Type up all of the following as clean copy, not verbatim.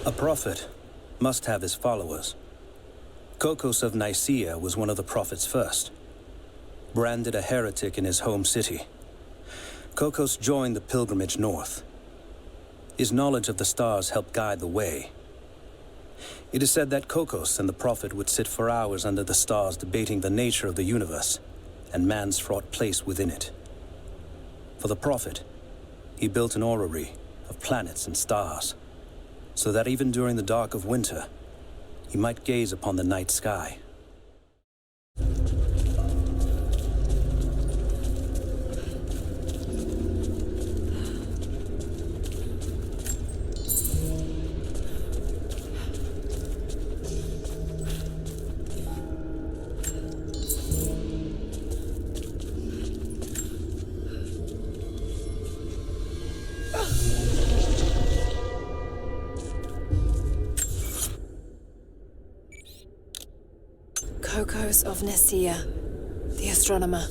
A prophet must have his followers. Kokos of Nicaea was one of the prophets first. Branded a heretic in his home city, Kokos joined the pilgrimage north. His knowledge of the stars helped guide the way. It is said that Kokos and the prophet would sit for hours under the stars debating the nature of the universe and man's fraught place within it. For the prophet, he built an orrery of planets and stars, so that even during the dark of winter, he might gaze upon the night sky. Kokos of Nicaea, the astronomer.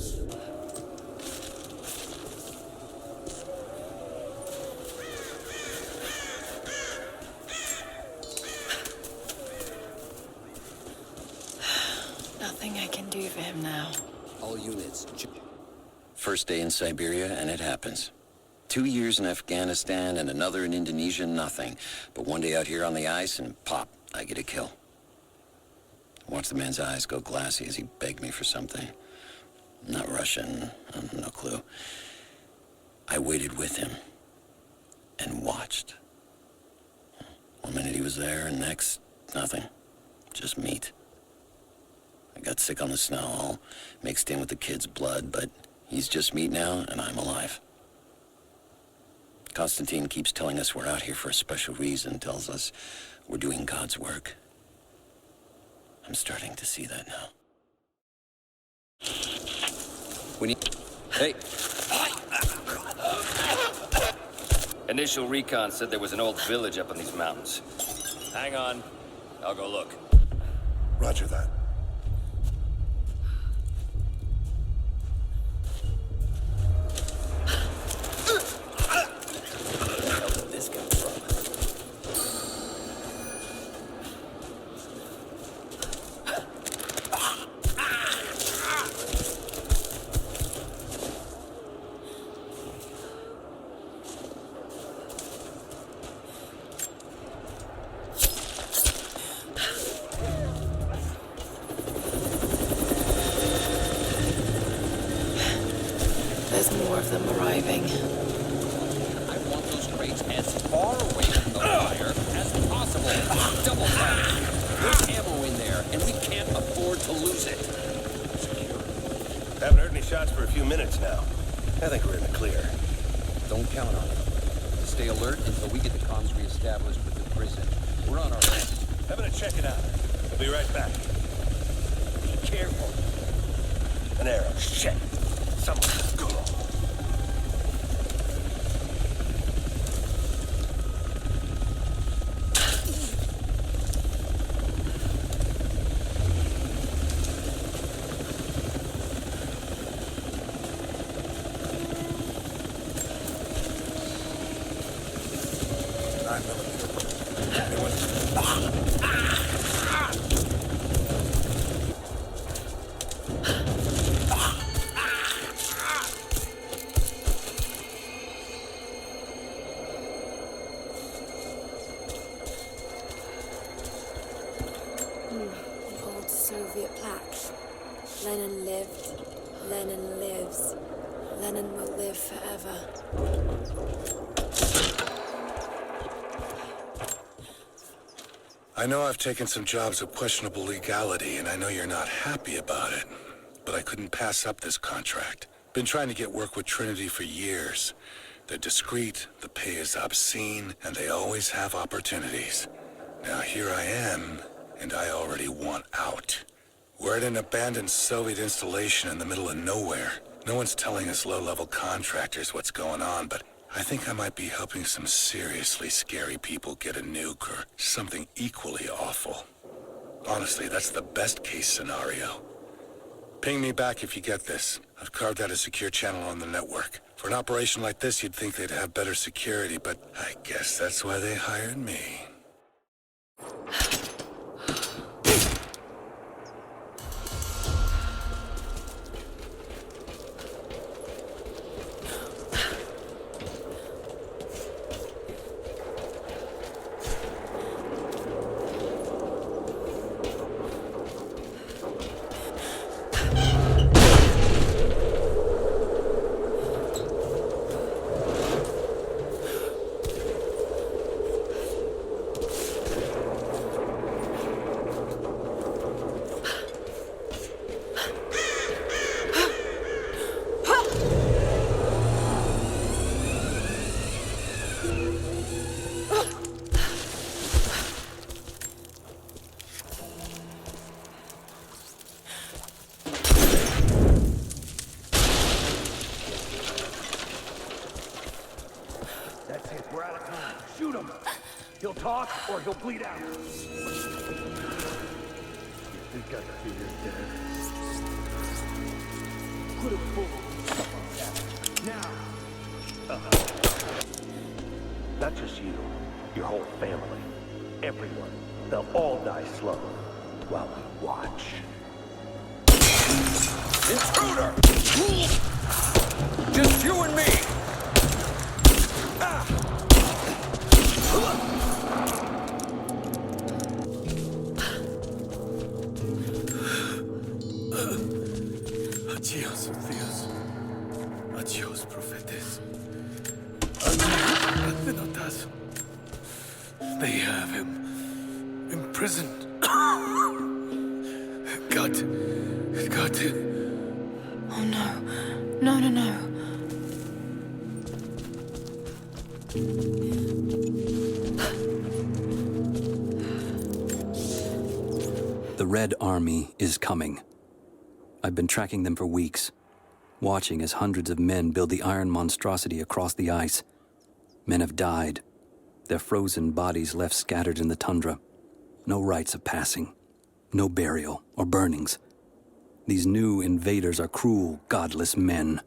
Nothing I can do for him now. All units. First day in Siberia, and it happens. 2 years in Afghanistan and another in Indonesia, nothing. But one day out here on the ice, and pop, I get a kill. Watch the man's eyes go glassy as he begged me for something. Not Russian, no clue. I waited with him and watched. 1 minute he was there, and next, nothing. Just meat. I got sick on the snow, all mixed in with the kid's blood, but he's just meat now, and I'm alive. Constantine keeps telling us we're out here for a special reason, tells us we're doing God's work. I'm starting to see that now. We need... Hey! Initial recon said there was an old village up in these mountains. Hang on. I'll go look. Roger that. There's more of them arriving. I want those crates as far away from the fire as possible. Double fire. There's ammo in there, and we can't afford to lose it. Secure. Haven't heard any shots for a few minutes now. I think we're in the clear. Don't count on it. Stay alert until we get the comms reestablished with the prison. We're on our way. I'm gonna check it out. I'll be right back. Be careful. An arrow. Shit. Someone's go. Old Soviet plaque. Lenin lived. Lenin lives. Lenin will live forever. I know I've taken some jobs of questionable legality, and I know you're not happy about it. But I couldn't pass up this contract. Been trying to get work with Trinity for years. They're discreet, the pay is obscene, and they always have opportunities. Now here I am, and I already want out. We're at an abandoned Soviet installation in the middle of nowhere. No one's telling us low-level contractors what's going on, but I think I might be helping some seriously scary people get a nuke or something equally awful. Honestly, that's the best-case scenario. Ping me back if you get this. I've carved out a secure channel on the network. For an operation like this, you'd think they'd have better security, but I guess that's why they hired me. talk or he'll bleed out. You think I see you're dead? Put a bullet now. Not just you, your whole family, everyone. They'll all die slow while we watch. Intruder! Just you and me! Adios, Dios. Adios, profetes. Adios, They have him imprisoned. Got it. Oh no. No, no, no. The Red Army is coming. I've been tracking them for weeks, watching as hundreds of men build the iron monstrosity across the ice. Men have died, their frozen bodies left scattered in the tundra. No rites of passing, no burial or burnings. These new invaders are cruel, godless men.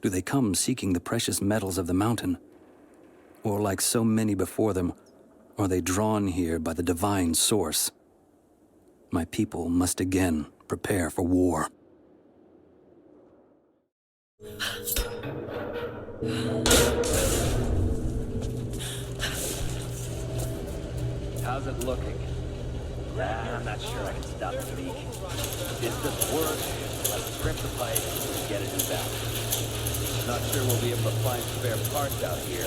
Do they come seeking the precious metals of the mountain? Or like so many before them, are they drawn here by the divine source? My people must again prepare for war. How's it looking? I'm not sure I can stop the leak. It doesn't work. Let's strip the pipe and get it in back. Not sure we'll be able to find spare parts out here.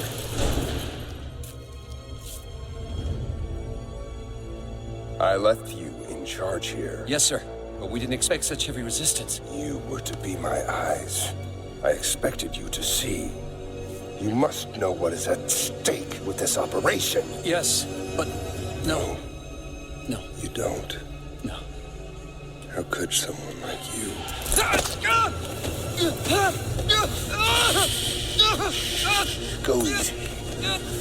I left you in charge here. Yes, sir. But we didn't expect such heavy resistance. You were to be my eyes. I expected you to see. You must know what is at stake with this operation. Yes, but no. No. You don't. No. How could someone like you? Go easy.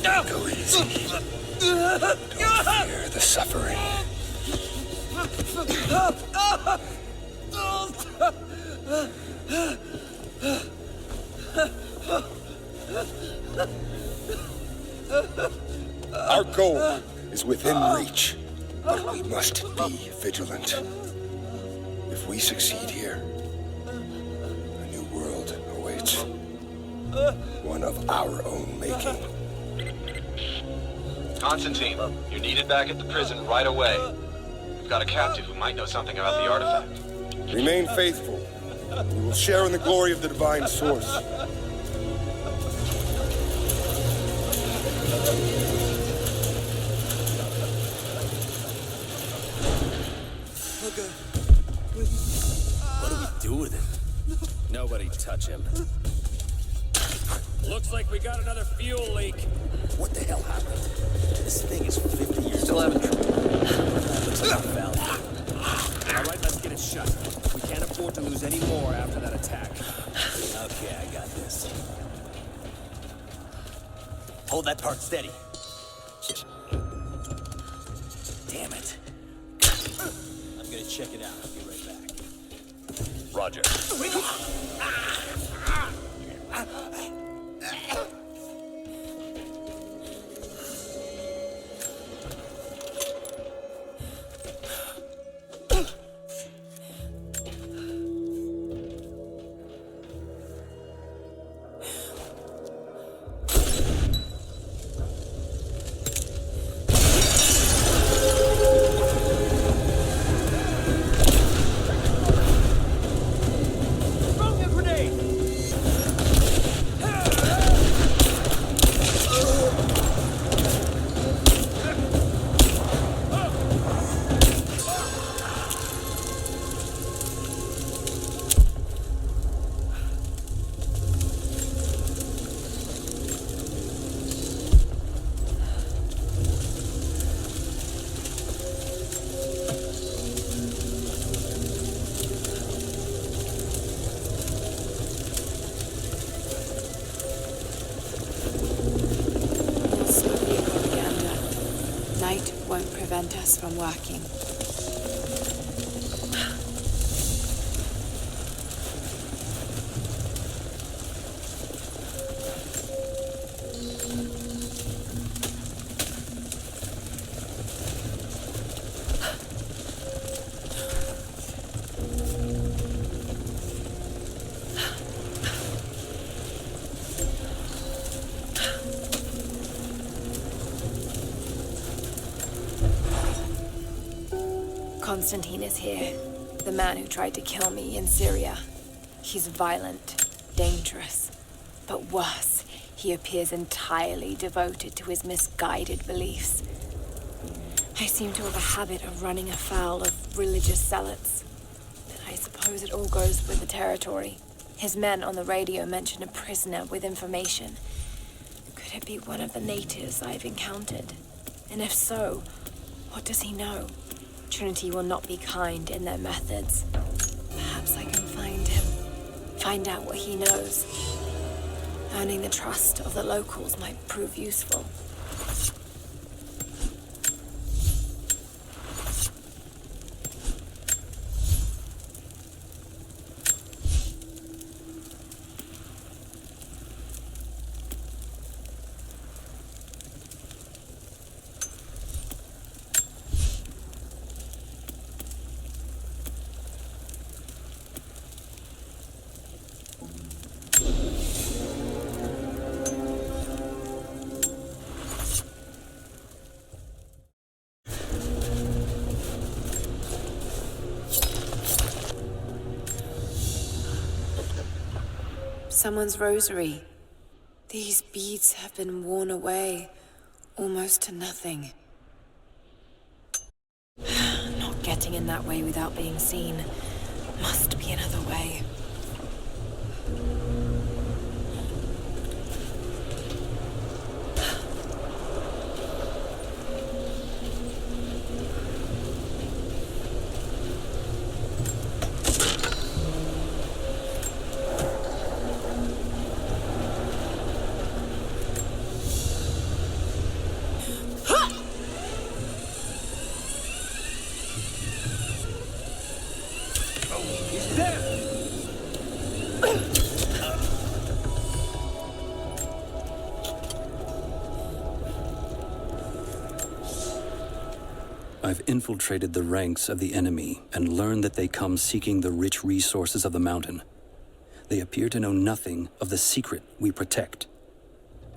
Go easy. Don't fear the suffering. Our goal is within reach, but we must be vigilant. If we succeed here, a new world awaits. One of our own making. Constantine, you're needed back at the prison right away. We've got a captive who might know something about the artifact. Remain faithful. We will share in the glory of the divine source. What do we do with it? Nobody touch him. Looks like we got another fuel leak. What the hell happened? This thing is 50 years Still old. having trouble. Looks like a valve. All right, let's get it shut. We can't afford to lose any more after that attack. Okay, I got this. Hold that part steady. Damn it. I'm gonna check it out. I'll be right back. Roger. us from working. Constantine is here, the man who tried to kill me in Syria. He's violent, dangerous, but worse, he appears entirely devoted to his misguided beliefs. I seem to have a habit of running afoul of religious zealots, but I suppose it all goes with the territory. His men on the radio mentioned a prisoner with information. Could it be one of the natives I've encountered? And if so, what does he know? Trinity will not be kind in their methods. Perhaps I can find him. Find out what he knows. Earning the trust of the locals might prove useful. Someone's rosary. These beads have been worn away, almost to nothing. Not getting in that way without being seen. Must be another way. I've infiltrated the ranks of the enemy and learned that they come seeking the rich resources of the mountain. They appear to know nothing of the secret we protect.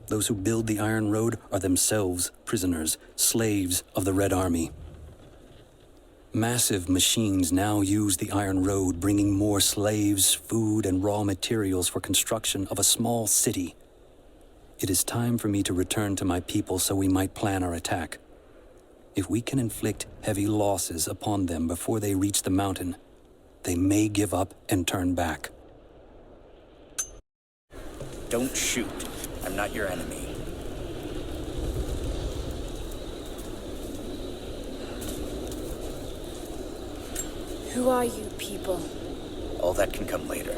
Those who build the Iron Road are themselves prisoners, slaves of the Red Army. Massive machines now use the Iron Road, bringing more slaves, food, and raw materials for construction of a small city. It is time for me to return to my people so we might plan our attack. If we can inflict heavy losses upon them before they reach the mountain, they may give up and turn back. Don't shoot. I'm not your enemy. Who are you people? All that can come later.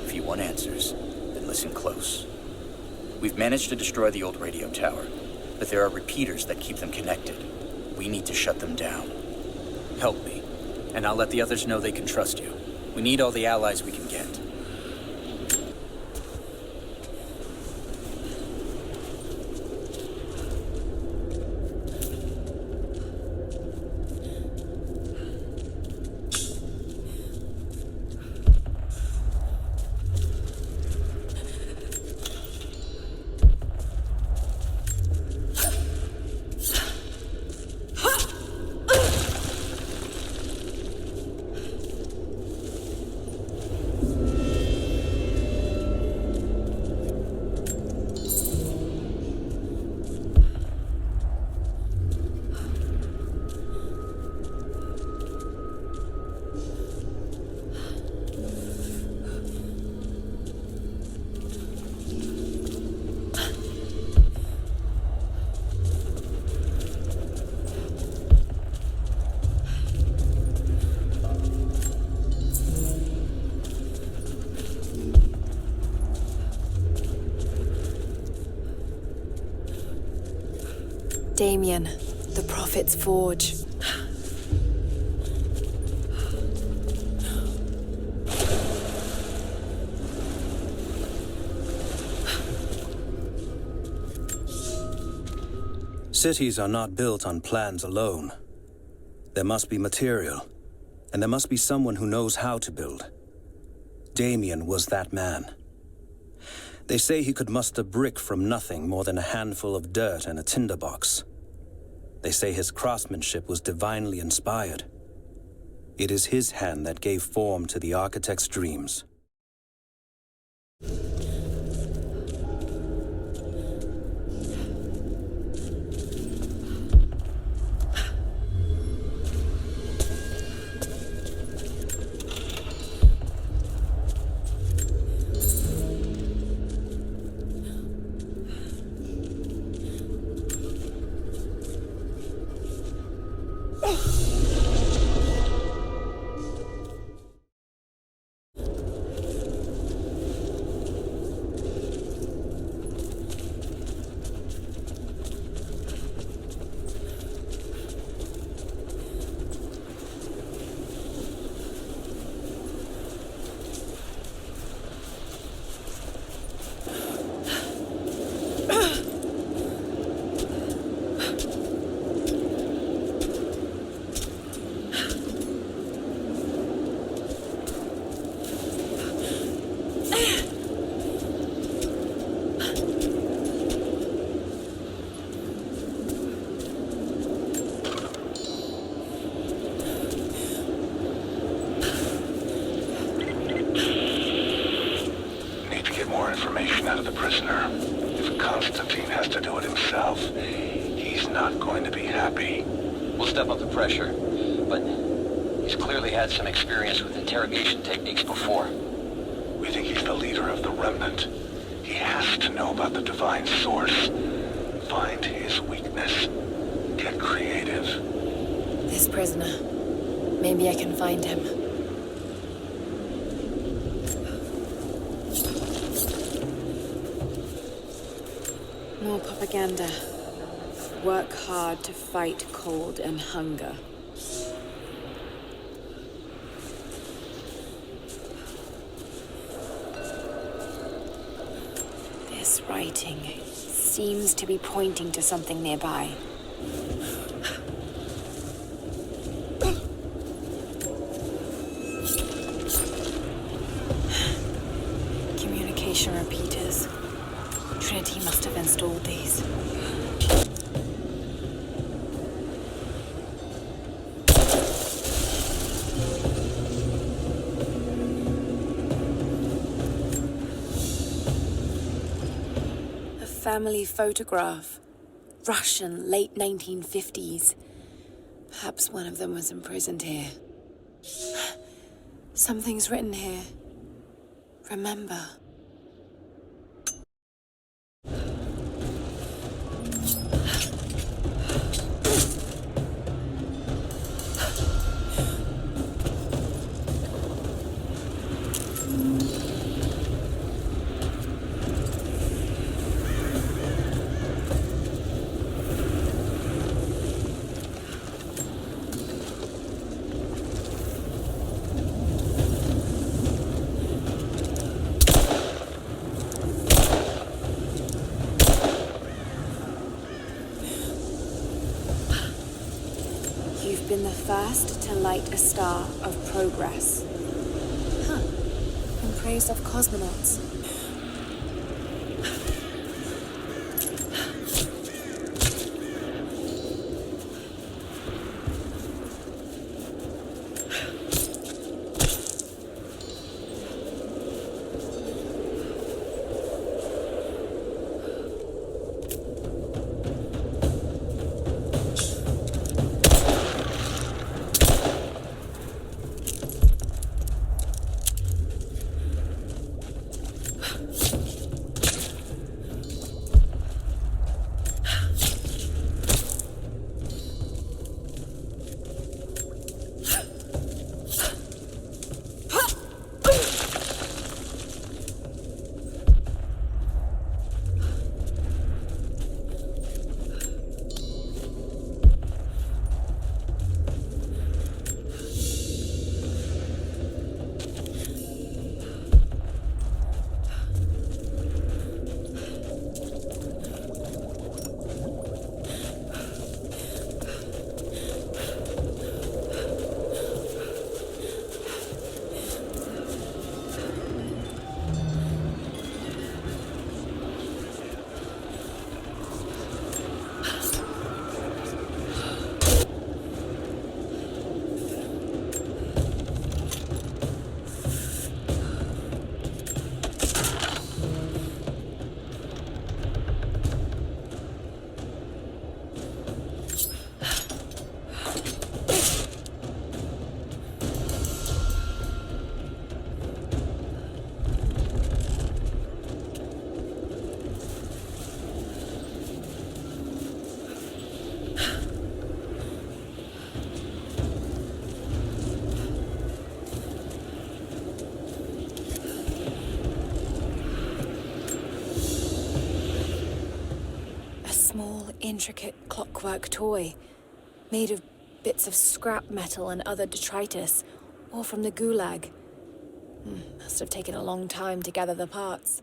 If you want answers, then listen close. We've managed to destroy the old radio tower, but there are repeaters that keep them connected. We need to shut them down. Help me, and I'll let the others know they can trust you. We need all the allies we can get. Damien, the Prophet's Forge. Cities are not built on plans alone. There must be material, and there must be someone who knows how to build. Damien was that man. They say he could muster brick from nothing more than a handful of dirt and a tinderbox. They say his craftsmanship was divinely inspired. It is his hand that gave form to the architect's dreams. Out of the prisoner. If Constantine has to do it himself, he's not going to be happy. We'll step up the pressure, but he's clearly had some experience with interrogation techniques before. We think he's the leader of the Remnant. He has to know about the divine source. Find his weakness. Get creative. This prisoner. Maybe I can find him. More propaganda. Work hard to fight cold and hunger. This writing seems to be pointing to something nearby. Communication repeaters. Trinity must have installed these. A family photograph. Russian, late 1950s. Perhaps one of them was imprisoned here. Something's written here. Remember. Been the first to light a star of progress. Huh. In praise of cosmonauts. intricate clockwork toy, made of bits of scrap metal and other detritus, all from the gulag. Must have taken a long time to gather the parts.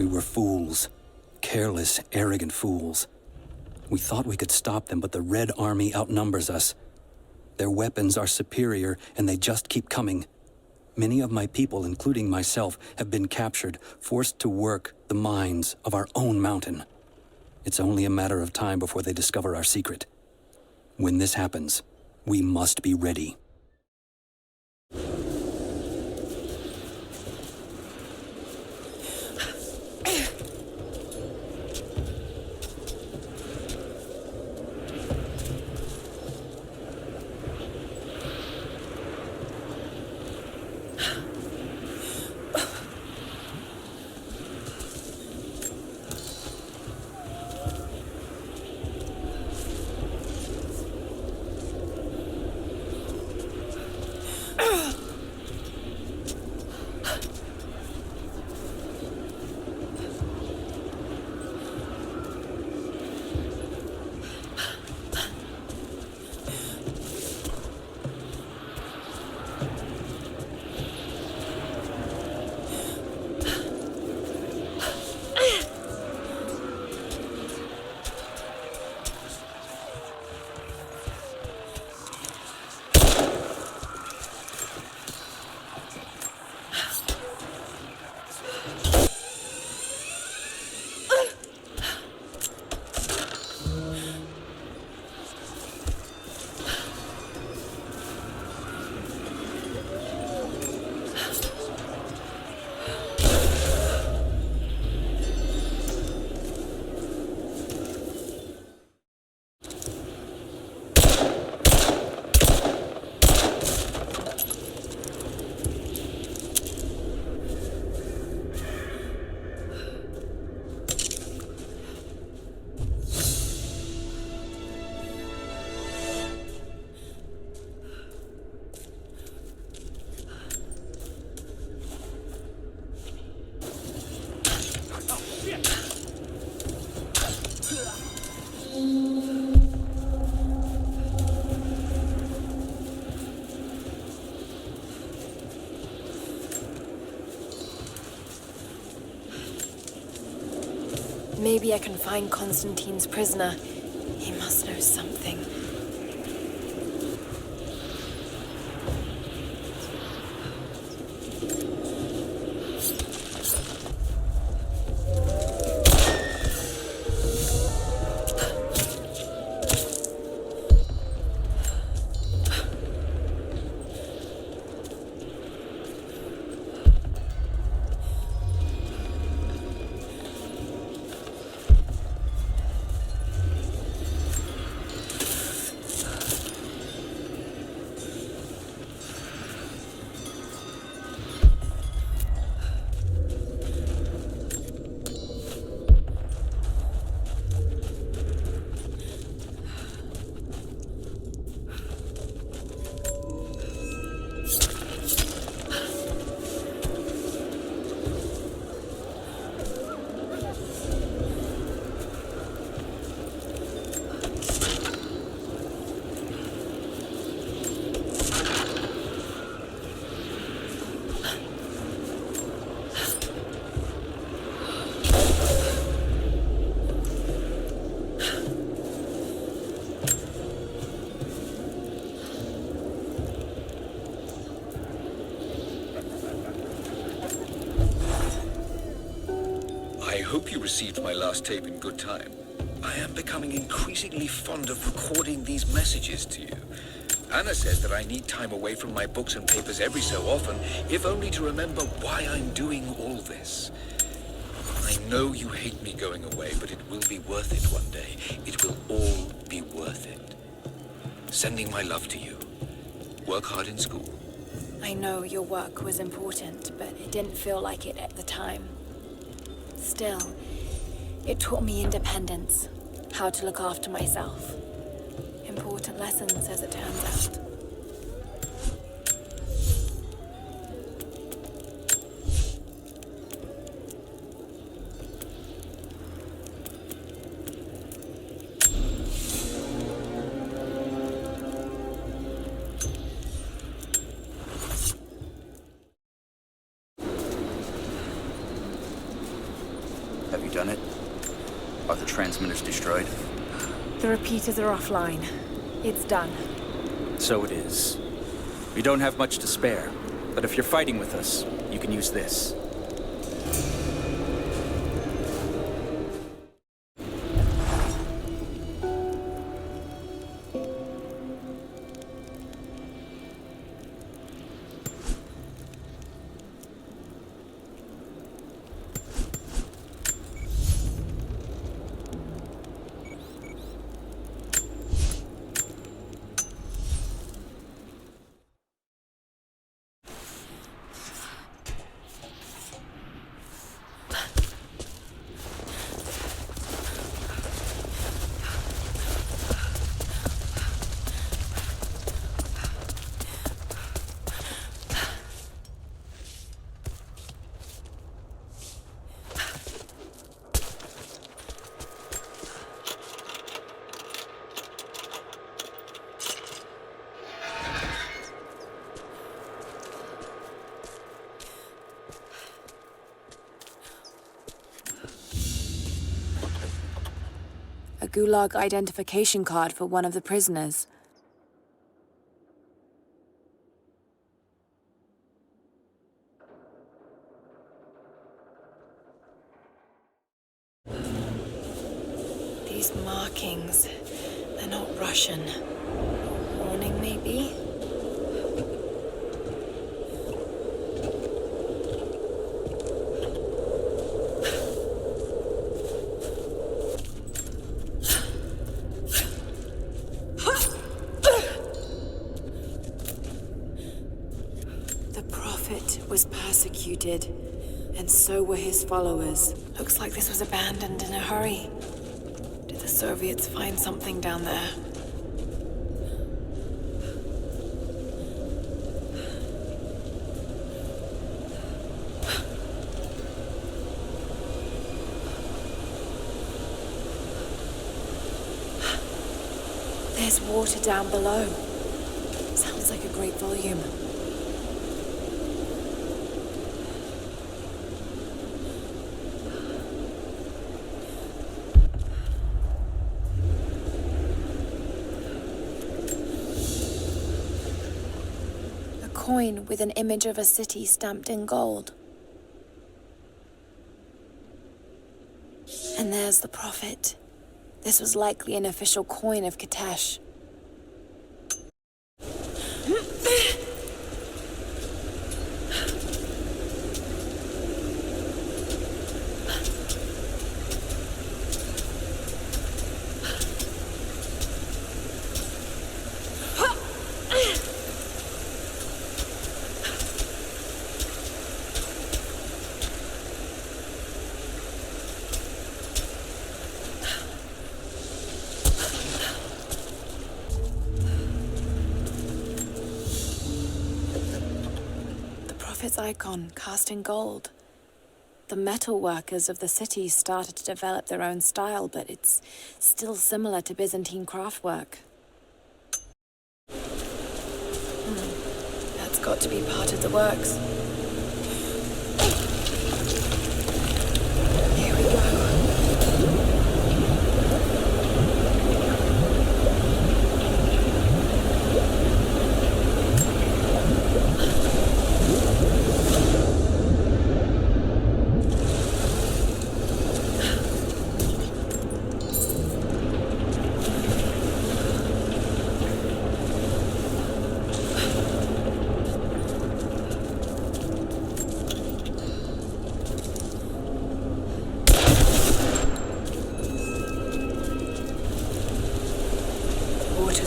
We were fools. Careless, arrogant fools. We thought we could stop them, but the Red Army outnumbers us. Their weapons are superior, and they just keep coming. Many of my people, including myself, have been captured, forced to work the mines of our own mountain. It's only a matter of time before they discover our secret. When this happens, we must be ready. Maybe I can find Constantine's prisoner. He must know something. received my last tape in good time. I am becoming increasingly fond of recording these messages to you. Anna says that I need time away from my books and papers every so often, if only to remember why I'm doing all this. I know you hate me going away, but it will be worth it one day. It will all be worth it. Sending my love to you. Work hard in school. I know your work was important, but it didn't feel like it at the time. Still, it taught me independence, how to look after myself. Important lessons, as it turns out. Have you done it? Are the transmitters destroyed? The repeaters are offline. It's done. So it is. We don't have much to spare, but if you're fighting with us, you can use this. A Gulag identification card for one of the prisoners. These markings, they're not Russian. Warning, maybe? Was persecuted, and so were his followers. Looks like this was abandoned in a hurry. Did the Soviets find something down there? There's water down below. Sounds like a great volume. Coin with an image of a city stamped in gold. And there's the prophet. This was likely an official coin of Katesh. Its icon cast in gold. The metal workers of the city started to develop their own style, but it's still similar to Byzantine craftwork. That's got to be part of the works. Here we go.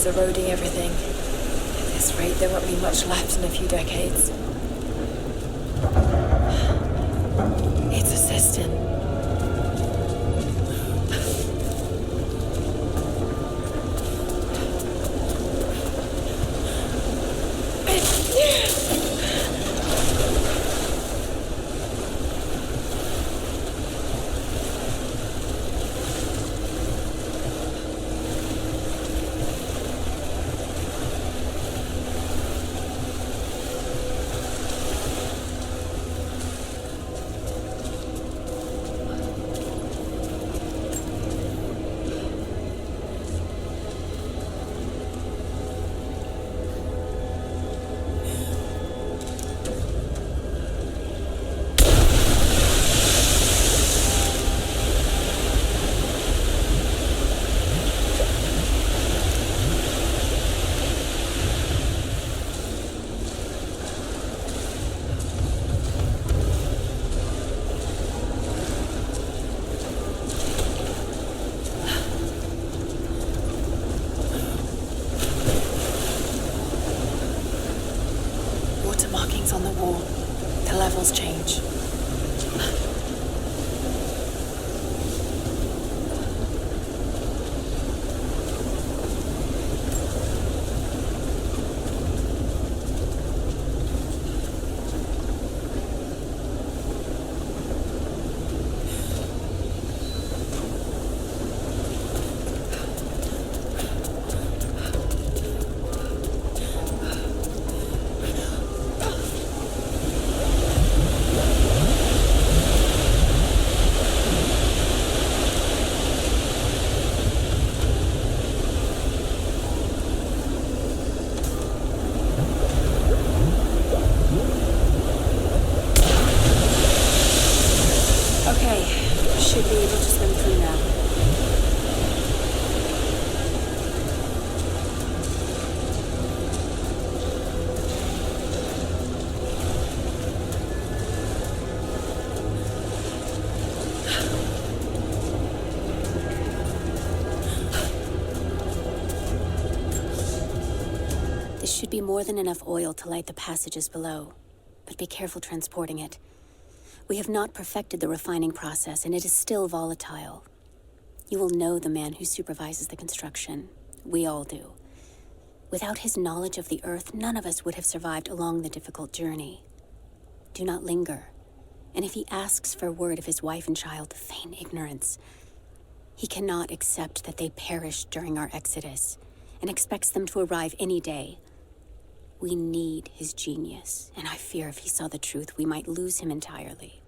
is eroding everything. At this rate, there won't be much left in a few decades. It's a cistern. On the wall. The levels change. Should be able to swim through now. This should be more than enough oil to light the passages below, but be careful transporting it. We have not perfected the refining process, and it is still volatile. You will know the man who supervises the construction. We all do. Without his knowledge of the Earth, none of us would have survived along the difficult journey. Do not linger. And if he asks for word of his wife and child, feign ignorance. He cannot accept that they perished during our exodus, and expects them to arrive any day. We need his genius, and I fear if he saw the truth, we might lose him entirely.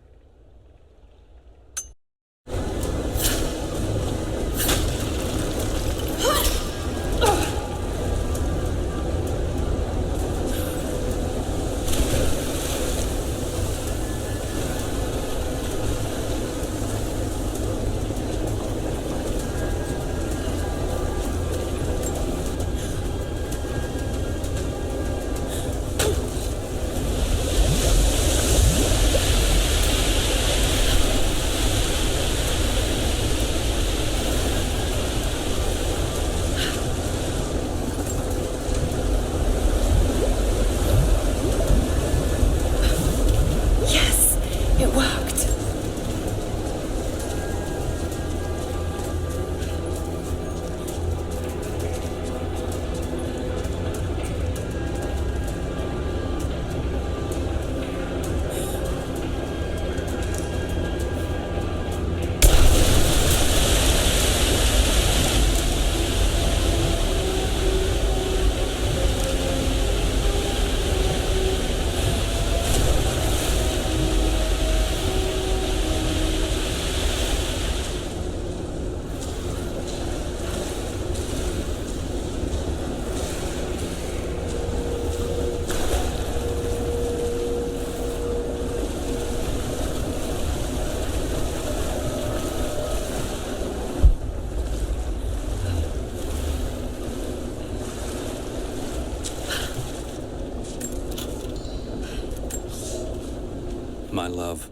My love,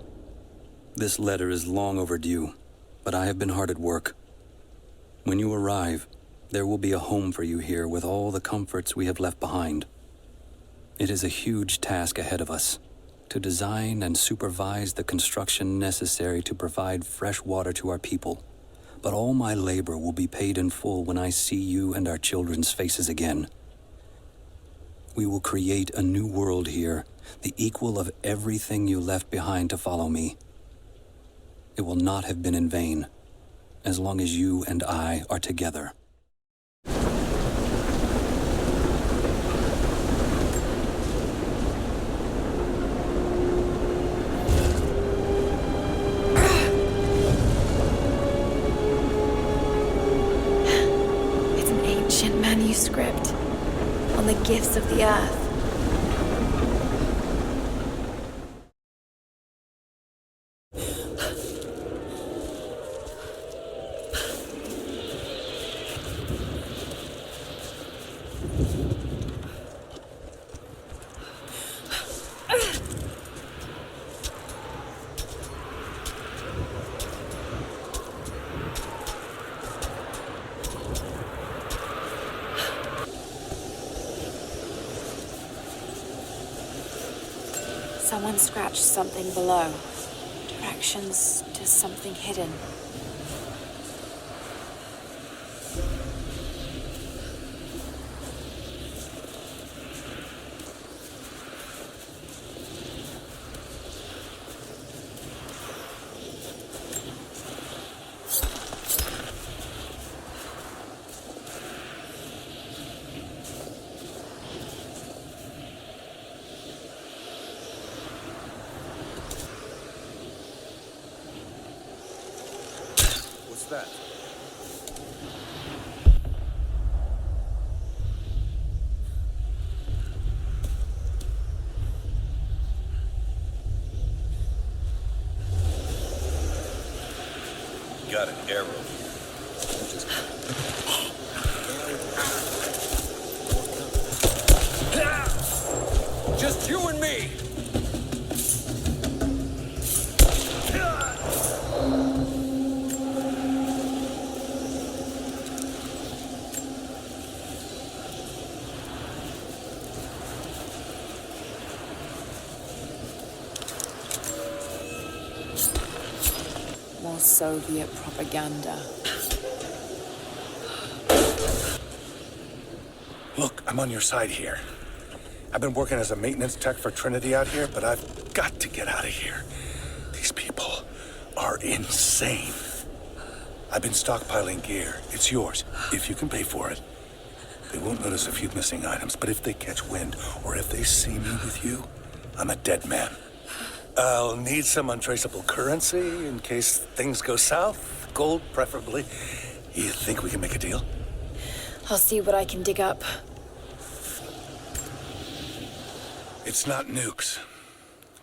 this letter is long overdue, but I have been hard at work. When you arrive, There will be a home for you here with all the comforts we have left behind. It is a huge task ahead of us, to design and supervise the construction necessary to provide fresh water to our people. But all my labor will be paid in full when I see you and our children's faces again. We will create a new world here, the equal of everything you left behind to follow me. It will not have been in vain, as long as you and I are together. It's an ancient manuscript on the gifts of the earth. Someone scratched something below. Directions to something hidden. What's that? Got an arrow. Just you and me. More Soviet propaganda. Look, I'm on your side here. I've been working as a maintenance tech for Trinity out here, but I've got to get out of here. These people are insane. I've been stockpiling gear. It's yours, if you can pay for it. They won't notice a few missing items, but if they catch wind, or if they see me with you, I'm a dead man. I'll need some untraceable currency in case things go south. Gold, preferably. You think we can make a deal? I'll see what I can dig up. It's not nukes.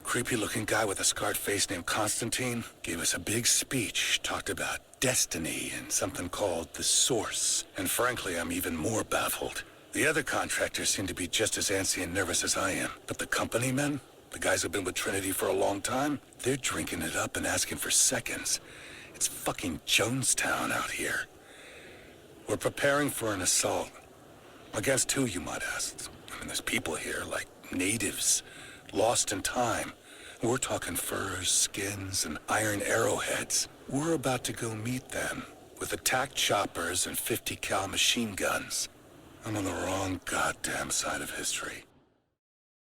Creepy-looking guy with a scarred face named Constantine gave us a big speech, talked about destiny and something called the Source. And frankly, I'm even more baffled. The other contractors seem to be just as antsy and nervous as I am. But the company men, the guys who've been with Trinity for a long time, they're drinking it up and asking for seconds. It's fucking Jonestown out here. We're preparing for an assault. Against who, you might ask? I mean, there's people here, like natives, lost in time. We're talking furs, skins, and iron arrowheads. We're about to go meet them with attack choppers and 50 cal machine guns. I'm on the wrong goddamn side of history.